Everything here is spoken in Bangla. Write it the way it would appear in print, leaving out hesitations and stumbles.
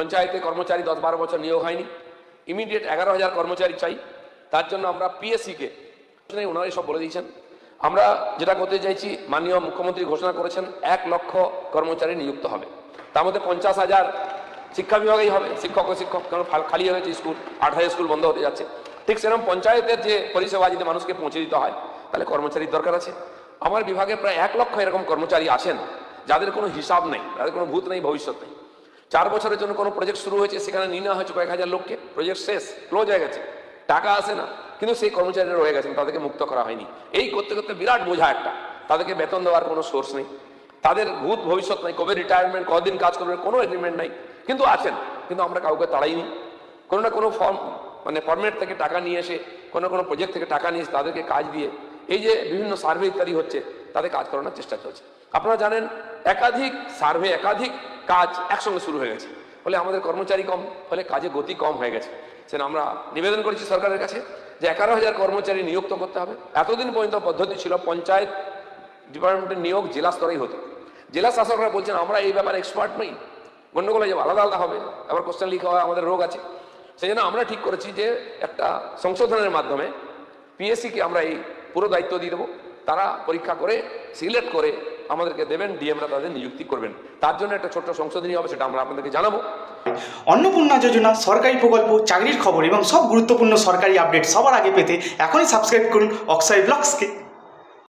পঞ্চায়েতে কর্মচারী 10-12 বছর নিয়োগ হয়নি, ইমিডিয়েট 11,000 কর্মচারী চাই। তার জন্য আমরা পিএসসিকে, ওনারাই সব বলে দিয়েছেন, আমরা যেটা করতে চাইছি, মাননীয় মুখ্যমন্ত্রী ঘোষণা করেছেন 1 লক্ষ কর্মচারী নিযুক্ত হবে। তার মধ্যে 50,000 শিক্ষা বিভাগেই হবে, শিক্ষক ও শিক্ষক, কারণ খালি হয়েছে স্কুল, 8,000 স্কুল বন্ধ হতে যাচ্ছে। ঠিক সেরকম পঞ্চায়েতের যে পরিষেবা যদি মানুষকে পৌঁছে দিতে হয়, তাহলে কর্মচারীর দরকার আছে। আমার বিভাগে প্রায় 1 লক্ষ এরকম কর্মচারী আছেন যাদের কোনো হিসাব নেই, তাদের কোনো ভূত নেই, ভবিষ্যৎ নেই। 4 বছরের জন্য কোনো প্রজেক্ট শুরু হয়েছে, সেখানে নিয়ে নেওয়া হয়েছে কয়েক হাজার লোককে, প্রজেক্ট শেষ, ক্লোজ হয়ে গেছে, টাকা আসে না, কিন্তু সেই কর্মচারীরা রয়ে গেছেন, তাদেরকে মুক্ত করা হয়নি। এই করতে করতে বিরাট বোঝা একটা, তাদেরকে বেতন দেওয়ার কোনো সোর্স নেই, তাদের ভূত ভবিষ্যৎ নেই, কবে রিটায়ারমেন্ট, কতদিন কাজ করবে, কোনো এগ্রিমেন্ট নাই, কিন্তু আছেন। কিন্তু আমরা কাউকে তাড়াইনি, কোনো না কোনো ফর্মেট থেকে টাকা নিয়ে এসে, কোনো প্রজেক্ট থেকে টাকা নিয়ে এসে তাদেরকে কাজ দিয়ে, এই যে বিভিন্ন সার্ভে ইত্যাদি হচ্ছে, তাদের কাজ করানোর চেষ্টা চলছে। আপনারা জানেন একাধিক সার্ভে, একাধিক কাজ একসঙ্গে শুরু হয়ে গেছে, ফলে আমাদের কর্মচারী কম, ফলে কাজে গতি কম হয়ে গেছে। সেটা আমরা নিবেদন করেছি সরকারের কাছে যে 11,000 কর্মচারী নিযুক্ত করতে হবে। এতদিন পর্যন্ত পদ্ধতি ছিল পঞ্চায়েত ডিপার্টমেন্টের নিয়োগ জেলা স্তরেই হতো। জেলা শাসকরা বলছেন আমরা এই ব্যাপারে এক্সপার্ট নই, গণ্ডগোল হয়ে যাবে, আলাদা আলাদা হবে, আবার কোশ্চেন লিখা হয়, আমাদের রোগ আছে। সেই জন্য আমরা ঠিক করেছি যে একটা সংশোধনের মাধ্যমে পিএসসিকে আমরা এই পুরো দায়িত্ব দিয়ে দেবো। তারা পরীক্ষা করে সিলেক্ট করে আমাদেরকে দেবেন, ডিএমরা তাদের নিযুক্তি করবেন। তার জন্য একটা ছোট্ট সংশোধনী হবে, সেটা আমরা আপনাদেরকে জানাবো। অন্নপূর্ণা যোজনা, সরকারি প্রকল্প, চাকরির খবর এবং সব গুরুত্বপূর্ণ সরকারি আপডেট সবার আগে পেতে এখনই সাবস্ক্রাইব করুন অক্ষয় ব্লগসকে।